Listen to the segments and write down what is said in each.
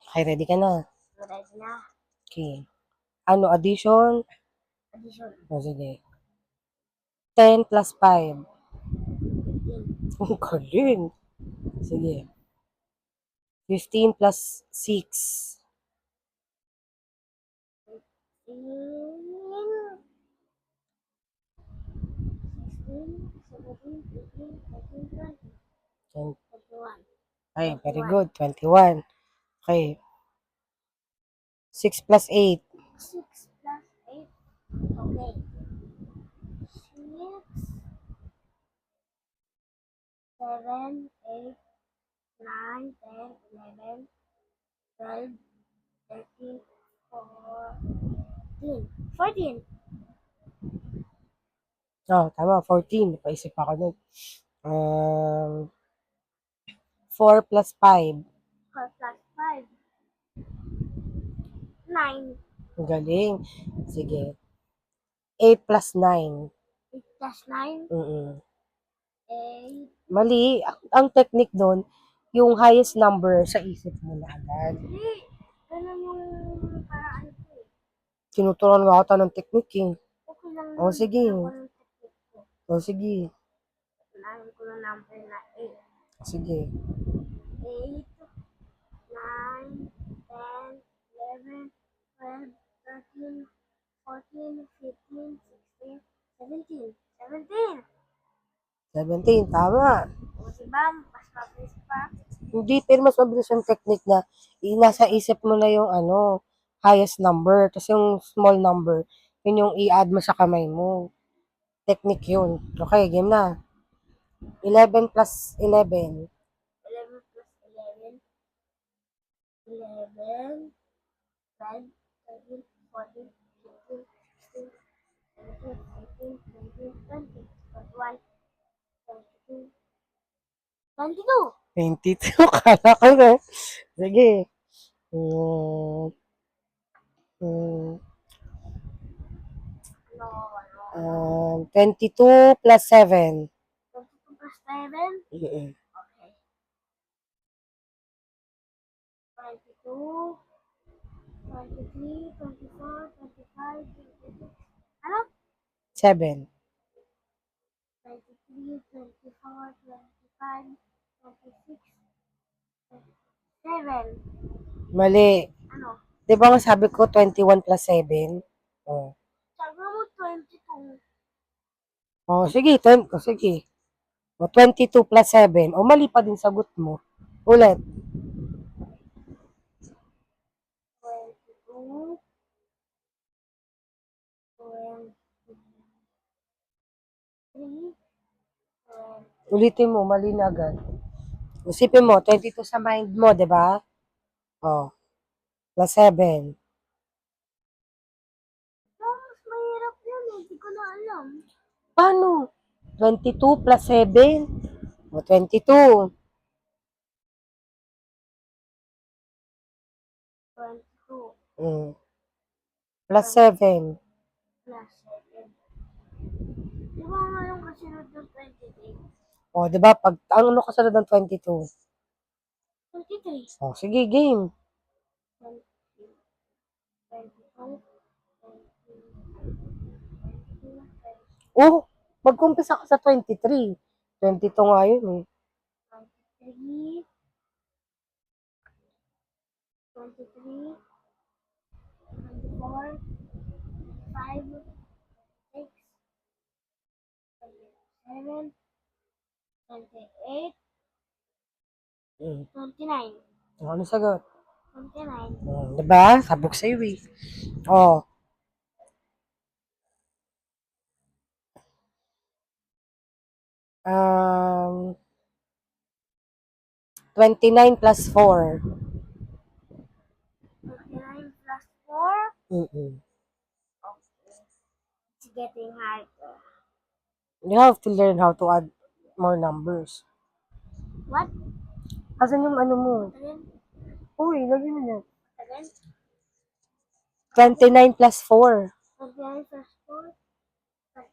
Okay, ready ka na? Ready na. Okay. Ano, addition? Addition. O, sige. 10 plus 5. 15. Ang galing. Sige. 15 plus 6. 16, 17, 18, 19, 20, 21. Ay, very good. 21. Okay. 6 plus 8. 6 plus 8. Okay. 6, 7, 8, 9, 10, 11, 12, 13, 14. 14. Oh, tama. 14. Napaisip ako nun. 4 plus 5. 4 plus 5. 9. Ang galing. Sige. 8 plus 9. 8 plus 9. Mm-mm. 8. Mali. Ang technique doon, yung highest number sa isip mo na agad. Hindi. Ganun yung paraan ko eh. Tinuturuan nga ako ng technique eh. Okay lang O, yun. sige. Alam ko ng technique ko. O, sige. Alam ko ng number na 8. Sige. 8, 9, 10, 11, 12, 13, 14, 15, 16, 17. 17! 17. Tama. O diba? Mas mabilis pa. Hindi, pero mas mabilis yung technique na nasa isip mo na yung highest number. Tapos yung small number, yun yung i-add mo sa kamay mo. Technique yun. Okay, game na. 11 plus 11. 11 plus 11. 11, 12, 13, 14, 15, 16, 17, 18, 19, 20, 21, 22, 22. 22. Kala ko na. Sige. Hmm, hmm, Ano? 22 plus 7. 22 plus 7. Mm-mm. Okay. 22, 23, 24, 25, 26. Ano? 7. 23, 24, 25, 26, 7. Mali. Ano? Di ba nga sabi ko 21 plus 7? Oh. Sabi mo 22. Oh, sige. 10. Oh, sige. O, 22 plus 7. O, mali pa din sagot mo. Ulit. 22, 23, Ulitin mo. Mali na agad. Isipin mo, 22 sa mind mo, di ba? Oh, plus 7. mas mahirap yun eh. Hindi ko na alam. Paano? 22 plus 7? O, 22. 22 Plus 7. plus 7. Di ba ngayon kasunod ng 23? O, di ba? Pag, ano kasunod ng 22? 23. O, sige, game. 20, 22, 22, Oh, mag-umpisa ka sa 23. 22 nga yun eh. 23, 23, 24, 25, 26, 27, 28, Mm. 29. Ano sagot? 29. Di ba? Sabog sa'yo eh. Oh, 29 plus 4. 29 plus 4. Mm-mm. Okay. It's getting harder. You have to learn how to add more numbers. What? Asan yung ano mo? Again? Uy, lagyan mo na. Again? 29 plus 4. 29 plus 4.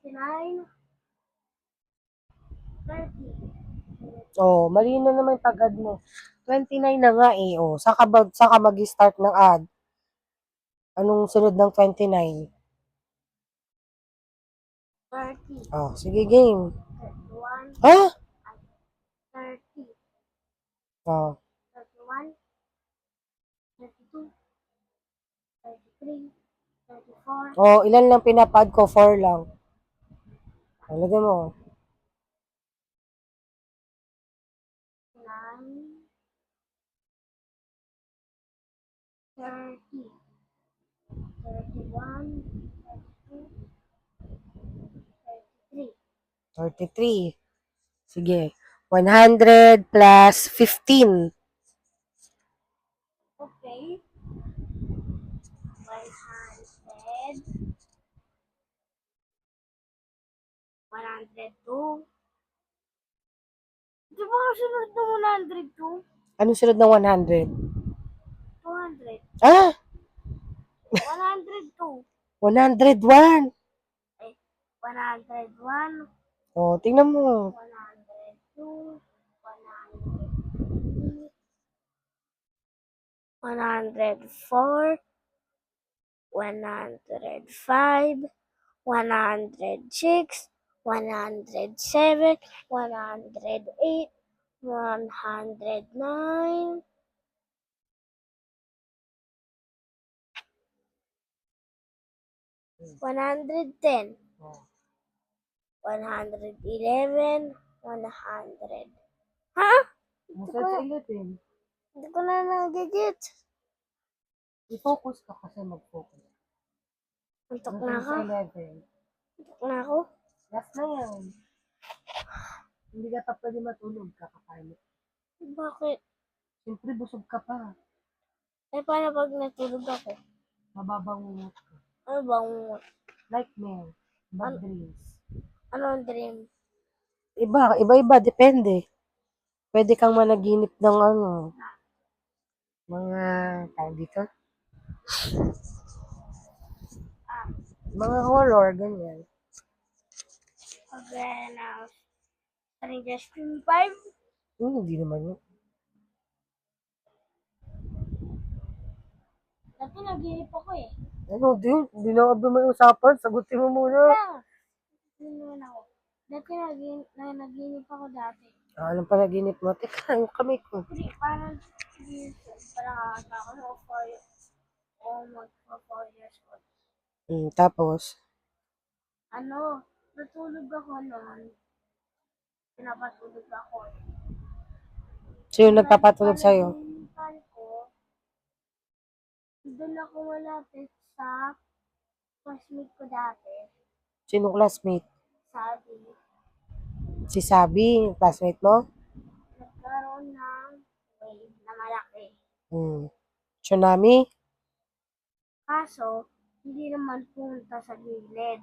39. 30. Oh, mali na naman yung pag-add mo. 29 na nga eh. Oh, saan ka mag-start ng ad? Anong sunod ng 29? 30, Oh, sige game. 31, Ha? 30, Oh, 31, 32, 33, 34, oh ilan lang pinapad ko? 4 lang. Ano mo? 9, 30, 31, 32, 33. 33. Sige. 100 plus 15. Okay. 100, 102. Di ba kasunod ng 102? Anong sunod ng 100? 200. Ah, 102. 101. Ay, 101. Oh, tingnan mo. 102. 103. 104. 105. 106. 107. 108. 109. 110. Oh. 111. 100. Ha? Nasaan sa 11? Hindi ko na nagigit. I-focus ka kasi mag-focus. Antok na Nasaan ako. sa 11? Antok na ako. Last na yan. Hindi ka pa pwede matulog, kakakain. Bakit? Siyempre, busog ka pa. Eh, paano pag natulog ako? Mababangungot ka. Ano bang, Nightmare. Bad An- dreams. anong dream? Iba-iba, depende. Pwede kang managinip ng mga, tawag dito, Ah, mga horror, ganyan. pag na Stranger Things 5? Hindi naman yun. Dati naginip ako eh. Ano, di na ako may usapan. Sagutin mo muna. Kaya, yun naman ako. Dati naginip ako dati. Anong panaginip mo? Teka, yung kamay ko. Hindi, parang, parang ata ako na 4 years old. Tapos, Ano, natulog ako noon. Pinapatulog ako. sino nagpapatulog sa'yo? Pinagpanaginpan ko, doon ako malapit sa classmate ko dati. Sino classmate? Sabi, Si Sabi, yung classmate mo? nagkaroon ng wave na malaki. Tsunami? Kaso, hindi naman punta sa gilid.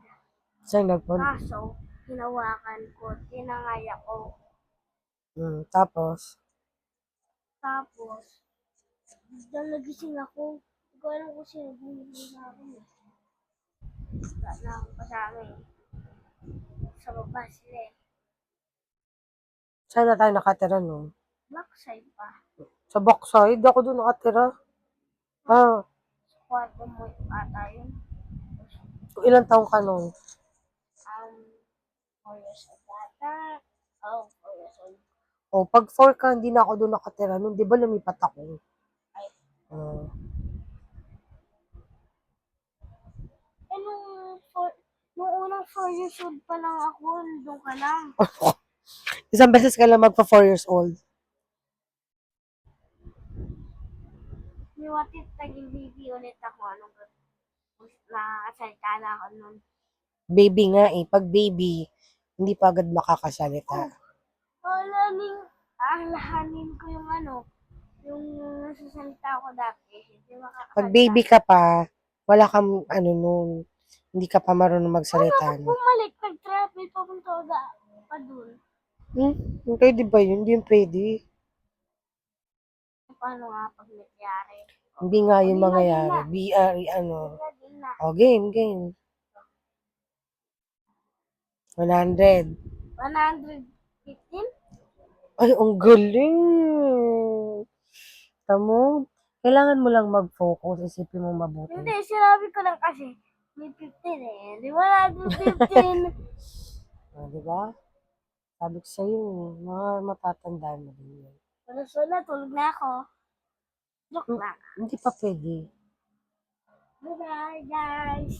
Saan nagpunta? Kaso, hinawakan ko, tinangay ako. Tapos, Tapos, biglang nagising ako. Hindi ko alam kung sino bumili sa akin eh. Wala na akong kasama eh. Sa baba sila eh. saan na tayo nakatira nun? Backside pa. Sa backside, ako doon nakatira. Ah, Sa kwarto mo ata yun. ilang taong ka nun? 4 years old ata. Oh, 4 years old. O, pag 4 ka, hindi na ako doon nakatira nun. Di ba lumipat ako? Ay. Ah. Eh, nung unang 4 years old pa lang ako, nandun ka lang. Isang beses ka lang magpa 4 years old. May what if naging baby ulit ako. Anong nakakasalita na ako nun. Baby nga eh. Pag baby, hindi pa agad makakasalita. Alahanin ko yung yung nasasalita ko dati. Hindi makakasalita. Pag baby ka pa, wala kang nun, hindi ka pa marunong magsalita. Ano, bumalik, nag-travel papunta pa dun. Pwede ba yun? Hindi yun pwede. Paano nga pag nangyari? Hindi nga yun Di na, mangyayari. di Di na. O, game. 100. 115? Ay, ang galing. Tamo, kailangan mo lang mag-focus, isipin mo mabuti. Hindi, sinabi ko lang kasi, may 15 eh. Di ba natin 15? Di ba? Sabi ko sa'yo, mga matatandaan mo din yan. Wala, tulog na ako. Joke lang. Hindi pa pwede. Bye-bye, guys.